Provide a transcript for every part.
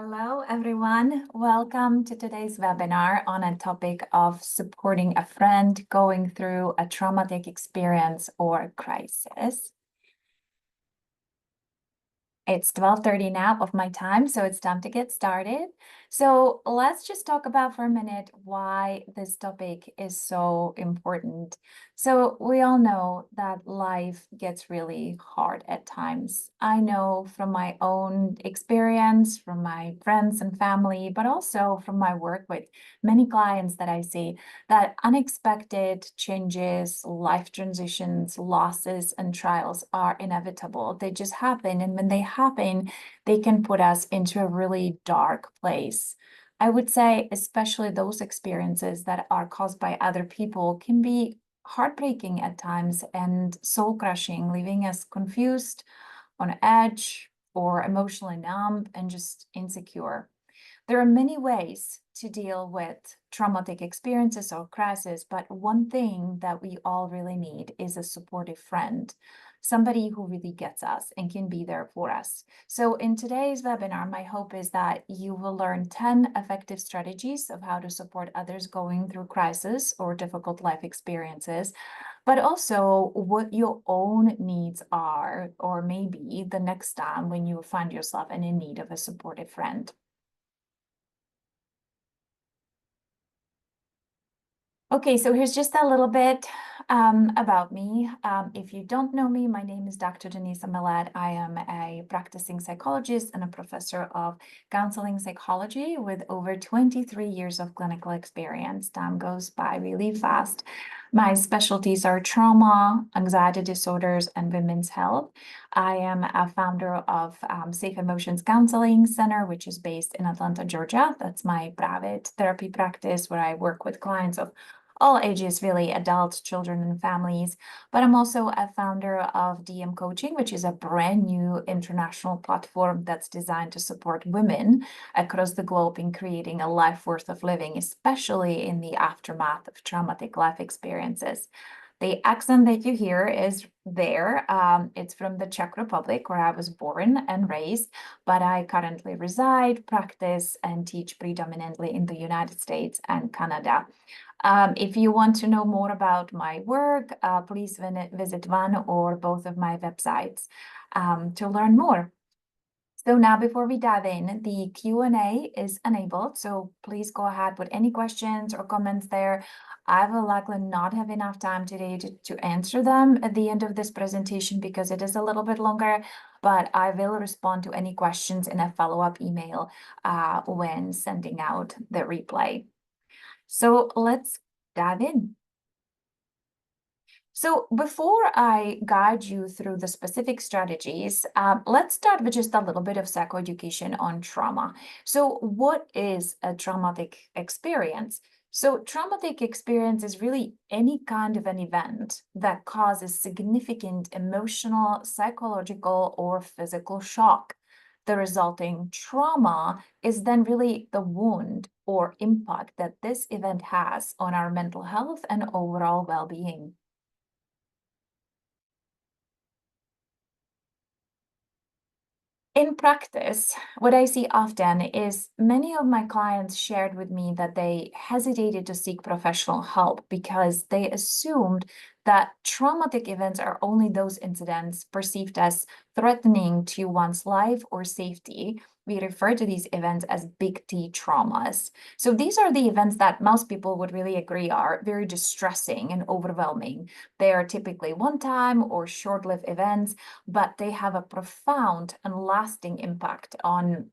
Hello, everyone. Welcome to today's webinar on a topic of supporting a friend going through a traumatic experience or crisis. It's 12:30 now of my time, so it's time to get started. So let's just talk about for a minute why this topic is so important. So we all know that life gets really hard at times. I know from my own experience, from my friends and family, but also from my work with many clients that I see, that unexpected changes, life transitions, losses, and trials are inevitable. They just happen. And when they happen, they can put us into a really dark place. I would say, especially those experiences that are caused by other people can be heartbreaking at times and soul crushing, leaving us confused, on edge, or emotionally numb and just insecure. There are many ways to deal with traumatic experiences or crises, but one thing that we all really need is a supportive friend, somebody who really gets us and can be there for us. So in today's webinar, my hope is that you will learn 10 effective strategies of how to support others going through crisis or difficult life experiences, but also what your own needs are, or maybe the next time when you find yourself in need of a supportive friend. Okay, so here's just a little bit about me. If you don't know me, my name is Dr. Denise Millette. I am a practicing psychologist and a professor of counseling psychology with over 23 years of clinical experience. Time goes by really fast. My specialties are trauma, anxiety disorders, and women's health. I am a founder of Safe Emotions Counseling Center, which is based in Atlanta, Georgia. That's my private therapy practice where I work with clients of all ages, really, adults, children, and families. But I'm also a founder of DM Coaching, which is a brand new international platform that's designed to support women across the globe in creating a life worth of living, especially in the aftermath of traumatic life experiences. The accent that you hear is there. It's from the Czech Republic, where I was born and raised, but I currently reside, practice, and teach predominantly in the United States and Canada. If you want to know more about my work, please visit one or both of my websites to learn more. So now, before we dive in, the Q&A is enabled, so please go ahead with any questions or comments there. I will likely not have enough time today to answer them at the end of this presentation because it is a little bit longer, but I will respond to any questions in a follow-up email when sending out the replay. So let's dive in. So before I guide you through the specific strategies, let's start with just a little bit of psychoeducation on trauma. So what is a traumatic experience? So traumatic experience is really any kind of an event that causes significant emotional, psychological, or physical shock. The resulting trauma is then really the wound or impact that this event has on our mental health and overall well-being. In practice, what I see often is many of my clients shared with me that they hesitated to seek professional help because they assumed that traumatic events are only those incidents perceived as threatening to one's life or safety. We refer to these events as big T traumas. So these are the events that most people would really agree are very distressing and overwhelming. They are typically one-time or short-lived events, but they have a profound and lasting impact on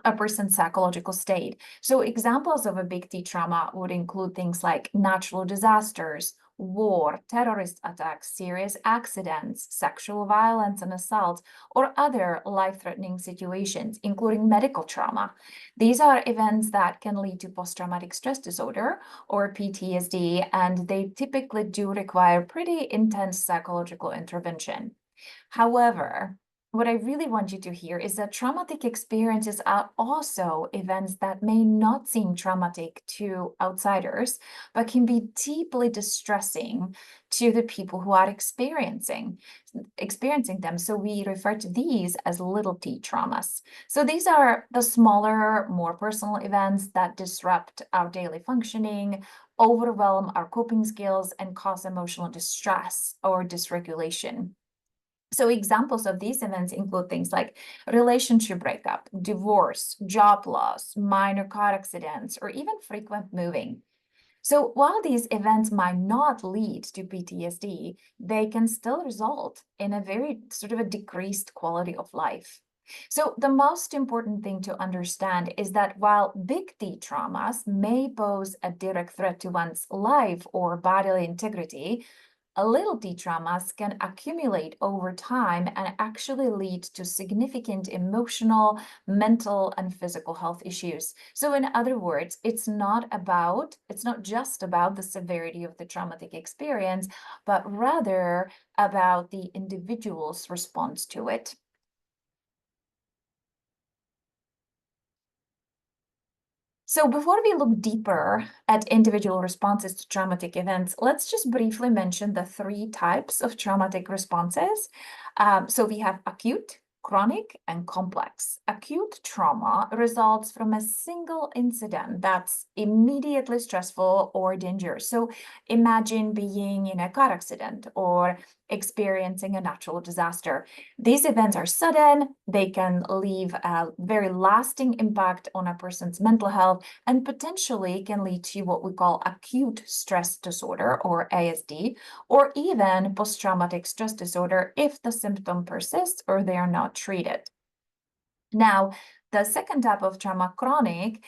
a person's psychological state. So examples of a big T trauma would include things like natural disasters, war, terrorist attacks, serious accidents, sexual violence and assault, or other life-threatening situations, including medical trauma. These are events that can lead to post-traumatic stress disorder or PTSD, and they typically do require pretty intense psychological intervention. However, what I really want you to hear is that traumatic experiences are also events that may not seem traumatic to outsiders, but can be deeply distressing to the people who are experiencing them. So we refer to these as little t traumas. So these are the smaller, more personal events that disrupt our daily functioning, overwhelm our coping skills, and cause emotional distress or dysregulation. So examples of these events include things like relationship breakup, divorce, job loss, minor car accidents, or even frequent moving. So while these events might not lead to PTSD, they can still result in a very sort of a decreased quality of life. So the most important thing to understand is that while big T traumas may pose a direct threat to one's life or bodily integrity, a little t traumas can accumulate over time and actually lead to significant emotional, mental, and physical health issues. So in other words, it's not just about the severity of the traumatic experience, but rather about the individual's response to it. So before we look deeper at individual responses to traumatic events, let's just briefly mention the three types of traumatic responses. So we have acute, chronic, and complex. Acute trauma results from a single incident that's immediately stressful or dangerous. So imagine being in a car accident or experiencing a natural disaster. These events are sudden, they can leave a very lasting impact on a person's mental health, and potentially can lead to what we call acute stress disorder, or ASD, or even post-traumatic stress disorder if the symptom persists or they are not treated. Now, the second type of trauma, chronic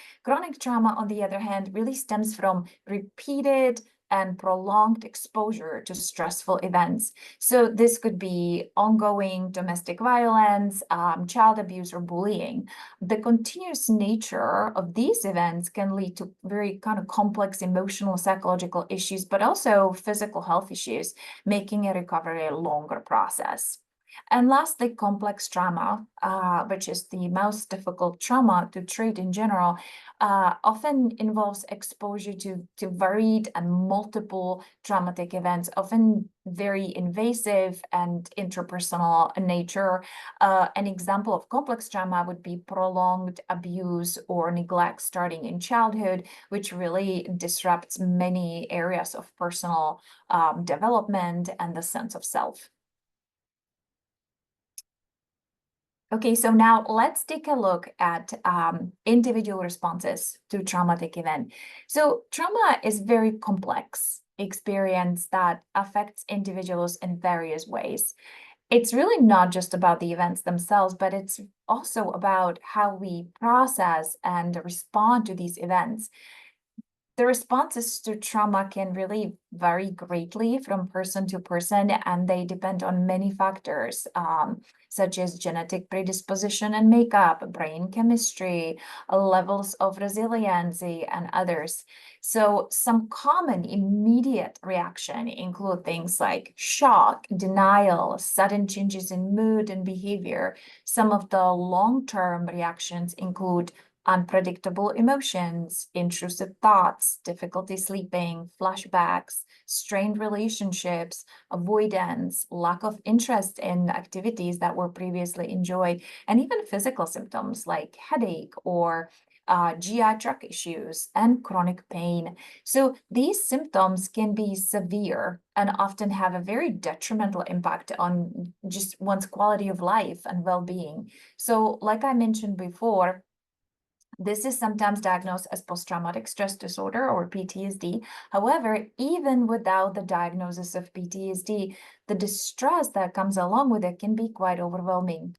trauma, on the other hand, really stems from repeated and prolonged exposure to stressful events. So this could be ongoing domestic violence, child abuse, or bullying. The continuous nature of these events can lead to very kind of complex emotional, psychological issues, but also physical health issues, making a recovery a longer process. And lastly, complex trauma, which is the most difficult trauma to treat in general, often involves exposure to varied and multiple traumatic events, often very invasive and interpersonal in nature. An example of complex trauma would be prolonged abuse or neglect starting in childhood, which really disrupts many areas of personal development and the sense of self. Okay, so now let's take a look at individual responses to traumatic event. So trauma is very complex experience that affects individuals in various ways. It's really not just about the events themselves, but it's also about how we process and respond to these events. The responses to trauma can really vary greatly from person to person, and they depend on many factors, such as genetic predisposition and makeup, brain chemistry, levels of resiliency, and others. So some common immediate reaction include things like shock, denial, sudden changes in mood and behavior. Some of the long-term reactions include unpredictable emotions, intrusive thoughts, difficulty sleeping, flashbacks, strained relationships, avoidance, lack of interest in activities that were previously enjoyed, and even physical symptoms like headache or GI tract issues and chronic pain. So these symptoms can be severe and often have a very detrimental impact on just one's quality of life and well-being. So like I mentioned before, this is sometimes diagnosed as post-traumatic stress disorder, or PTSD. However, even without the diagnosis of PTSD, the distress that comes along with it can be quite overwhelming.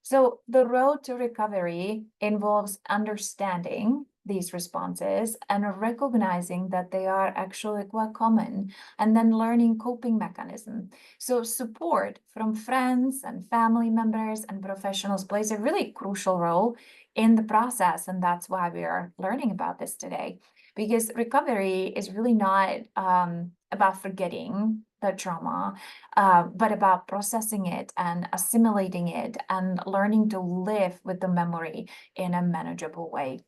So the road to recovery involves understanding these responses and recognizing that they are actually quite common, and then learning coping mechanism. So support from friends and family members and professionals plays a really crucial role in the process, and that's why we are learning about this today. Because recovery is really not about forgetting the trauma, but about processing it and assimilating it and learning to live with the memory in a manageable way.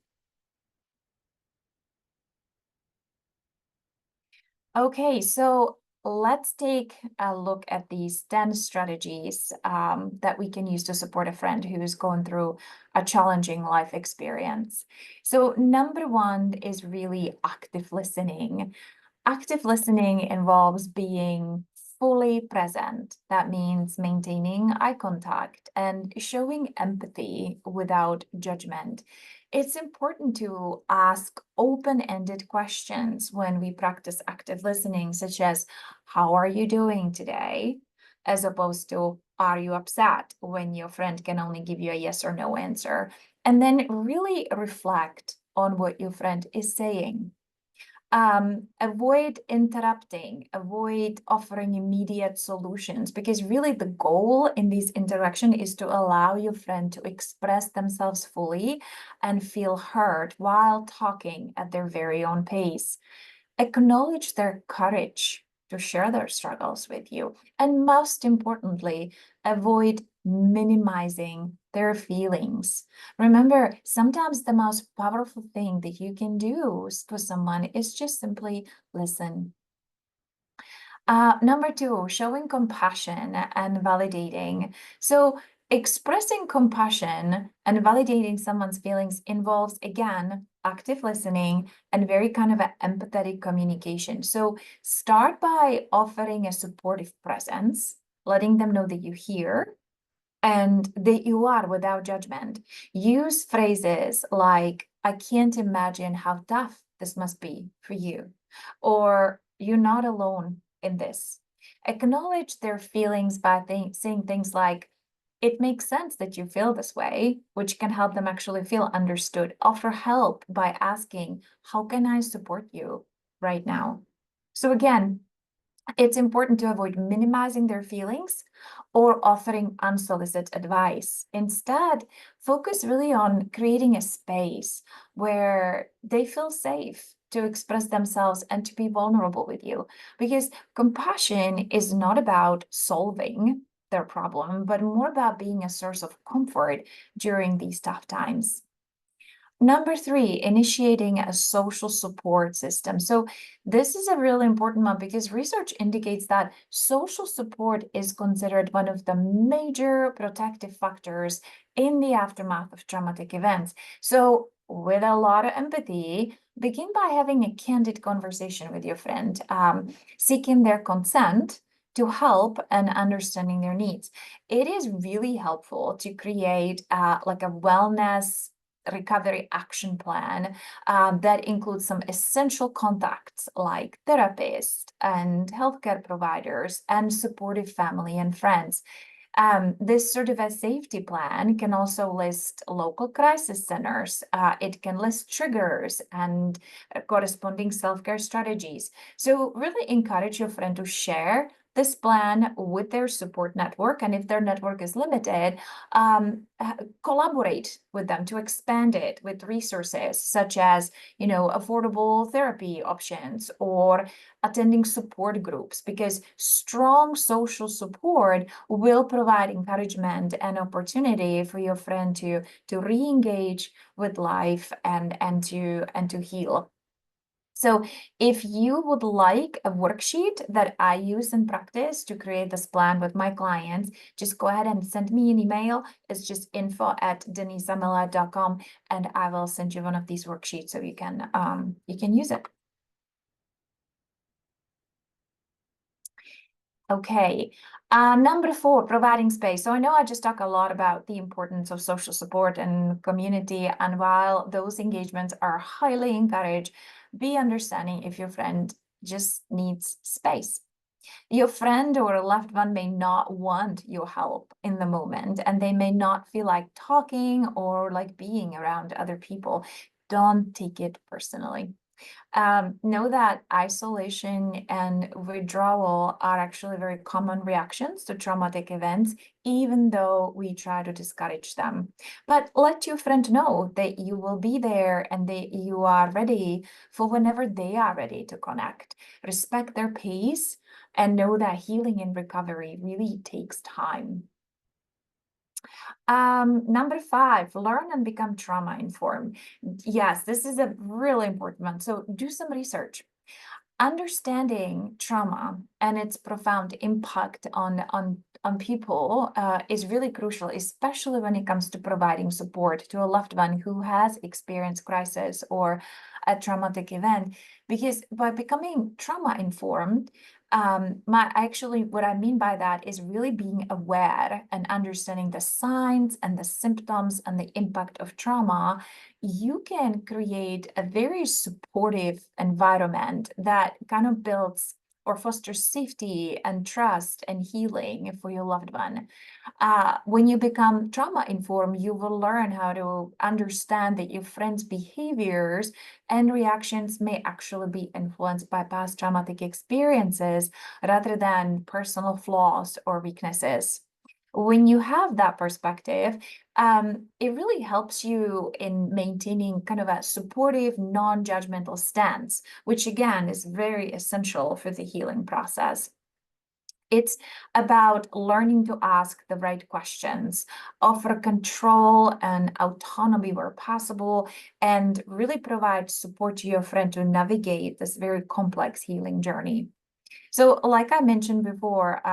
Okay, so let's take a look at these 10 strategies that we can use to support a friend who is going through a challenging life experience. So number one is really active listening. Active listening involves being fully present. That means maintaining eye contact and showing empathy without judgment. It's important to ask open-ended questions when we practice active listening, such as, how are you doing today? As opposed to, are you upset? When your friend can only give you a yes or no answer. And then really reflect on what your friend is saying. Avoid interrupting, avoid offering immediate solutions, because really the goal in this interaction is to allow your friend to express themselves fully and feel heard while talking at their very own pace. Acknowledge their courage to share their struggles with you. And most importantly, avoid minimizing their feelings. Remember, sometimes the most powerful thing that you can do for someone is just simply listen. Number two, showing compassion and validating. So expressing compassion and validating someone's feelings involves, again, active listening and very kind of an empathetic communication. So start by offering a supportive presence, letting them know that you hear and that you are without judgment. Use phrases like, I can't imagine how tough this must be for you, or you're not alone in this. Acknowledge their feelings by saying things like, it makes sense that you feel this way, which can help them actually feel understood. Offer help by asking, how can I support you right now? So again, it's important to avoid minimizing their feelings or offering unsolicited advice. Instead, focus really on creating a space where they feel safe to express themselves and to be vulnerable with you. Because compassion is not about solving their problem, but more about being a source of comfort during these tough times. Number three, initiating a social support system. So this is a really important one because research indicates that social support is considered one of the major protective factors in the aftermath of traumatic events. So with a lot of empathy, begin by having a candid conversation with your friend, seeking their consent to help and understanding their needs. It is really helpful to create like a wellness recovery action plan that includes some essential contacts like therapists and healthcare providers and supportive family and friends. This sort of a safety plan can also list local crisis centers. It can list triggers and corresponding self-care strategies. So really encourage your friend to share this plan with their support network. And if their network is limited, collaborate with them to expand it with resources such as, affordable therapy options or attending support groups, because strong social support will provide encouragement and opportunity for your friend to re-engage with life and to heal. So if you would like a worksheet that I use in practice to create this plan with my clients, just go ahead and send me an email. It's just info@denisamillette.com, and I will send you one of these worksheets so you can use it. Okay. Number four, providing space. So I know I just talk a lot about the importance of social support and community. And while those engagements are highly encouraged, be understanding if your friend just needs space. Your friend or a loved one may not want your help in the moment, and they may not feel like talking or like being around other people. Don't take it personally. Know that isolation and withdrawal are actually very common reactions to traumatic events, even though we try to discourage them. But let your friend know that you will be there and that you are ready for whenever they are ready to connect. Respect their pace and know that healing and recovery really takes time. Number 5, learn and become trauma informed. Yes, this is a really important one. So do some research. Understanding trauma and its profound impact on people is really crucial, especially when it comes to providing support to a loved one who has experienced crisis or a traumatic event. Because by becoming trauma informed, what I mean by that is really being aware and understanding the signs and the symptoms and the impact of trauma. You can create a very supportive environment that kind of builds or fosters safety and trust and healing for your loved one. When you become trauma informed, you will learn how to understand that your friend's behaviors and reactions may actually be influenced by past traumatic experiences rather than personal flaws or weaknesses. When you have that perspective, it really helps you in maintaining kind of a supportive, non-judgmental stance, which again is very essential for the healing process. It's about learning to ask the right questions, offer control and autonomy where possible, and really provide support to your friend to navigate this very complex healing journey. So, like I mentioned before,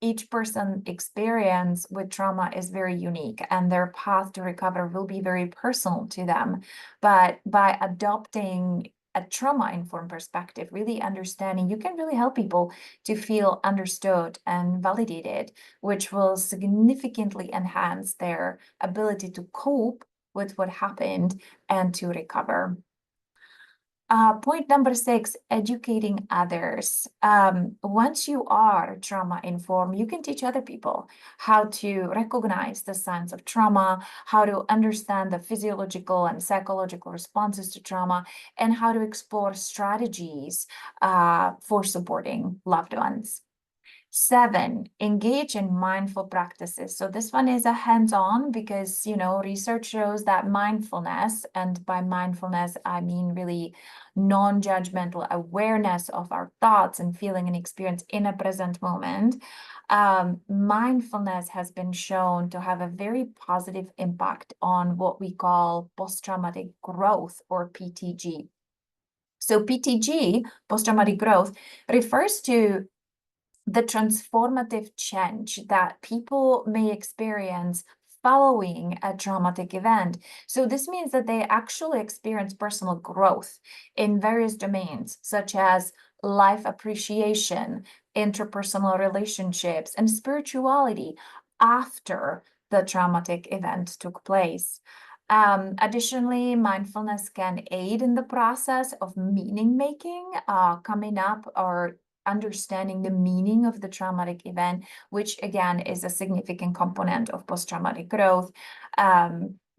each person's experience with trauma is very unique, and their path to recover will be very personal to them. But by adopting a trauma-informed perspective, really understanding, you can really help people to feel understood and validated, which will significantly enhance their ability to cope with what happened and to recover. Point number 6, educating others. Once you are trauma informed, you can teach other people how to recognize the signs of trauma, how to understand the physiological and psychological responses to trauma, and how to explore strategies for supporting loved ones. 7, engage in mindful practices. So this one is a hands-on because, research shows that mindfulness, and by mindfulness, I mean really non-judgmental awareness of our thoughts and feeling and experience in a present moment. Mindfulness has been shown to have a very positive impact on what we call post-traumatic growth, or PTG. So PTG, post-traumatic growth, refers to the transformative change that people may experience following a traumatic event. So this means that they actually experience personal growth in various domains, such as life appreciation, interpersonal relationships, and spirituality after the traumatic event took place. Additionally, mindfulness can aid in the process of meaning making, coming up or understanding the meaning of the traumatic event, which again is a significant component of post-traumatic growth,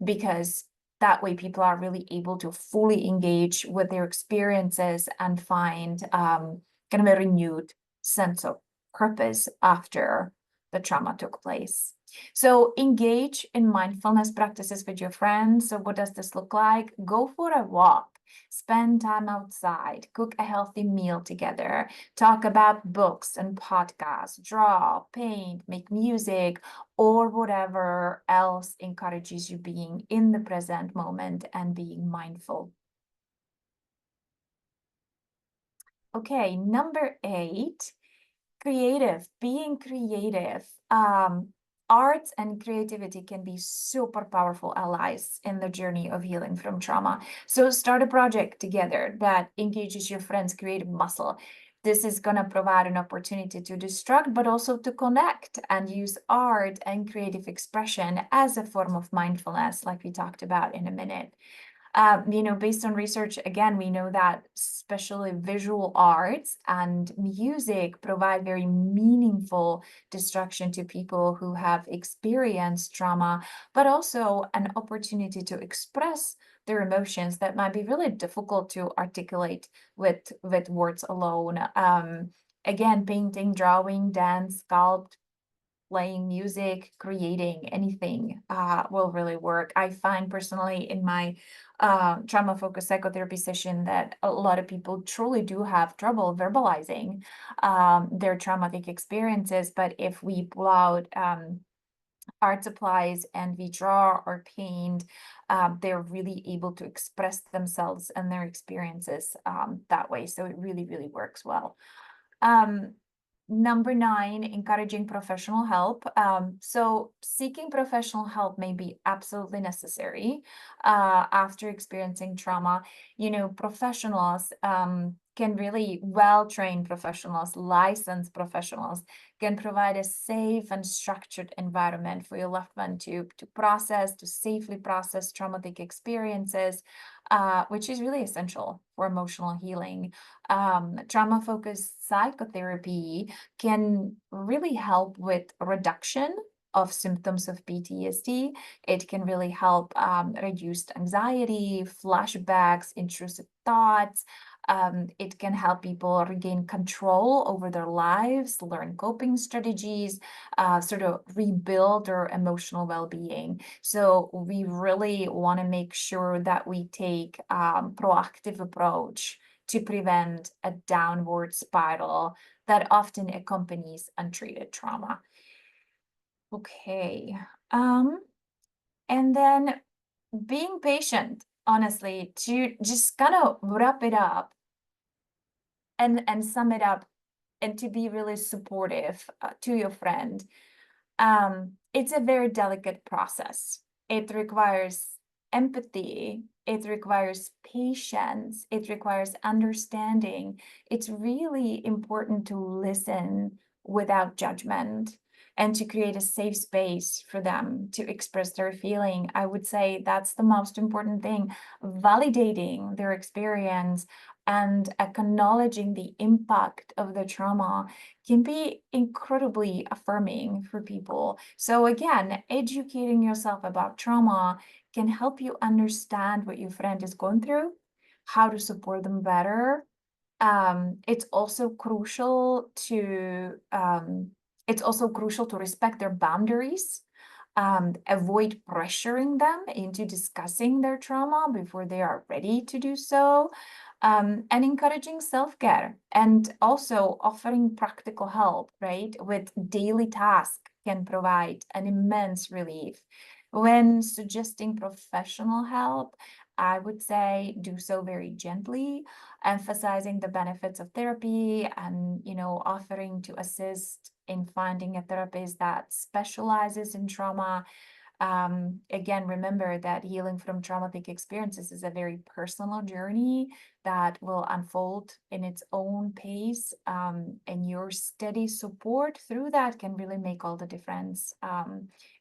because that way people are really able to fully engage with their experiences and find kind of a renewed sense of purpose after the trauma took place. So engage in mindfulness practices with your friends. So what does this look like? Go for a walk. Spend time outside, cook a healthy meal together, talk about books and podcasts, draw, paint, make music, or whatever else encourages you being in the present moment and being mindful. Okay, number 8, being creative. Arts and creativity can be super powerful allies in the journey of healing from trauma. So start a project together that engages your friend's creative muscle. This is going to provide an opportunity to distract, but also to connect and use art and creative expression as a form of mindfulness, like we talked about in a minute. Based on research, again, we know that especially visual arts and music provide very meaningful distraction to people who have experienced trauma, but also an opportunity to express their emotions that might be really difficult to articulate with words alone. Again, painting, drawing, dance, sculpt, playing music, creating anything will really work. I find personally in my trauma-focused psychotherapy session that a lot of people truly do have trouble verbalizing their traumatic experiences. But if we pull out art supplies and we draw or paint, they're really able to express themselves and their experiences that way. So it really, really works well. Number 9, encouraging professional help. So seeking professional help may be absolutely necessary after experiencing trauma. Professionals can really well-trained professionals, licensed professionals can provide a safe and structured environment for your loved one to safely process traumatic experiences, which is really essential for emotional healing. Trauma-focused psychotherapy can really help with reduction of symptoms of PTSD. It can really help reduce anxiety, flashbacks, intrusive thoughts. It can help people regain control over their lives, learn coping strategies, sort of rebuild their emotional well-being. So we really want to make sure that we take proactive approach to prevent a downward spiral that often accompanies untreated trauma. Okay. And then being patient, honestly, to just kind of wrap it up and sum it up and to be really supportive to your friend. It's a very delicate process. It requires empathy. It requires patience. It requires understanding. It's really important to listen without judgment and to create a safe space for them to express their feeling. I would say that's the most important thing, validating their experience and acknowledging the impact of the trauma can be incredibly affirming for people. So again, educating yourself about trauma can help you understand what your friend is going through, how to support them better. It's also crucial to respect their boundaries, avoid pressuring them into discussing their trauma before they are ready to do so, and encouraging self-care and also offering practical help, right, with daily tasks can provide an immense relief. When suggesting professional help, I would say do so very gently, emphasizing the benefits of therapy and, offering to assist in finding a therapist that specializes in trauma. Again, remember that healing from traumatic experiences is a very personal journey that will unfold in its own pace, and your steady support through that can really make all the difference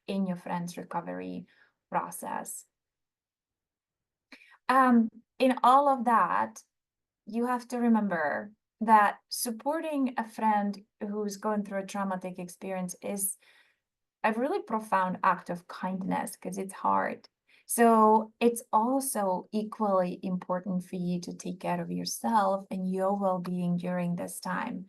in your friend's recovery process. In all of that, you have to remember that supporting a friend who's going through a traumatic experience is a really profound act of kindness because it's hard. So it's also equally important for you to take care of yourself and your well-being during this time.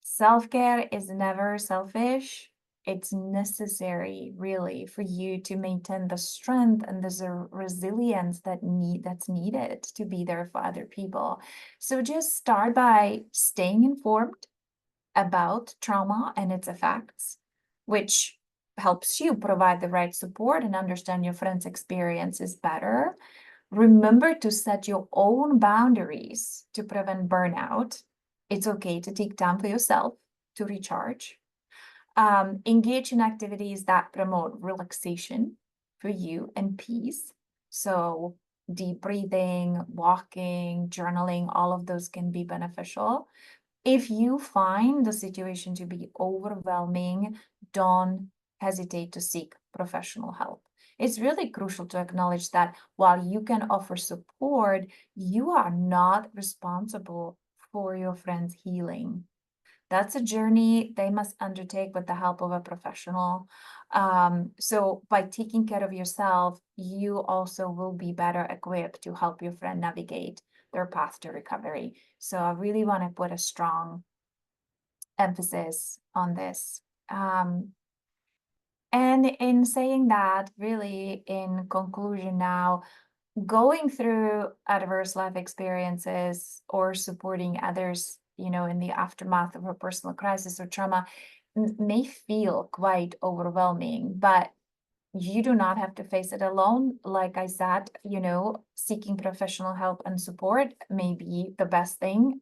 Self-care is never selfish. It's necessary, really, for you to maintain the strength and the resilience that's needed to be there for other people. So just start by staying informed about trauma and its effects, which helps you provide the right support and understand your friend's experiences better. Remember to set your own boundaries to prevent burnout. It's okay to take time for yourself to recharge. Engage in activities that promote relaxation for you and peace. So deep breathing, walking, journaling, all of those can be beneficial. If you find the situation to be overwhelming, don't hesitate to seek professional help. It's really crucial to acknowledge that while you can offer support, you are not responsible for your friend's healing. That's a journey they must undertake with the help of a professional. So by taking care of yourself, you also will be better equipped to help your friend navigate their path to recovery. So I really want to put a strong emphasis on this And in saying that, really, in conclusion now, going through adverse life experiences or supporting others, in the aftermath of a personal crisis or trauma may feel quite overwhelming, but you do not have to face it alone. Like I said, seeking professional help and support may be the best thing,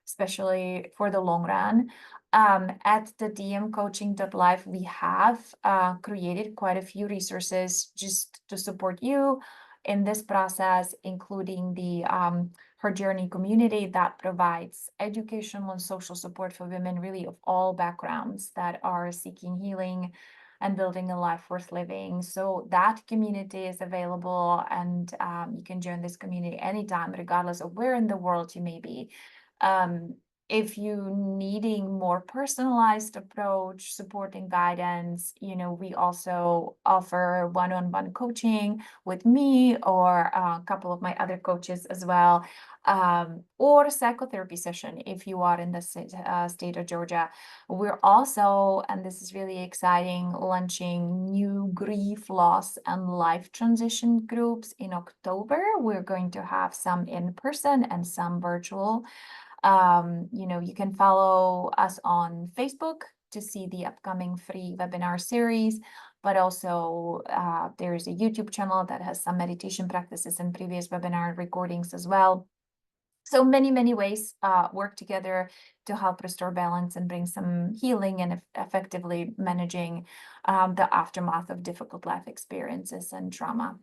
especially for the long run. At the dmcoaching.life, we have created quite a few resources just to support you in this process, including the Her Journey community that provides educational and social support for women really of all backgrounds that are seeking healing and building a life worth living. So that community is available, and you can join this community anytime, regardless of where in the world you may be. If you needing more personalized approach, support and guidance, we also offer one-on-one coaching with me or a couple of my other coaches as well, or a psychotherapy session if you are in the state of Georgia. We're also, and this is really exciting, launching new grief, loss, and life transition groups in October. We're going to have some in person and some virtual. You can follow us on Facebook to see the upcoming free webinar series, but also there's a YouTube channel that has some meditation practices and previous webinar recordings as well. So many ways work together to help restore balance and bring some healing and effectively managing the aftermath of difficult life experiences and trauma.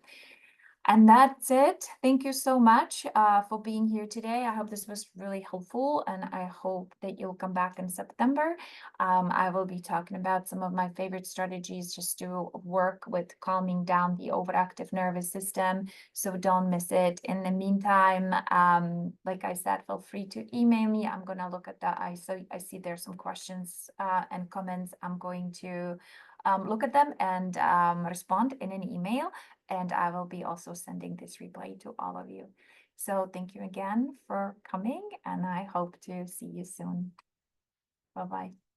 And that's it. Thank you so much for being here today. I hope this was really helpful, and I hope that you'll come back in September. I will be talking about some of my favorite strategies just to work with calming down the overactive nervous system. So don't miss it. In the meantime, like I said, feel free to email me. I'm going to look at that. I see there's some questions and comments. I'm going to look at them and respond in an email. And I will be also sending this replay to all of you. So thank you again for coming, and I hope to see you soon. Bye-bye.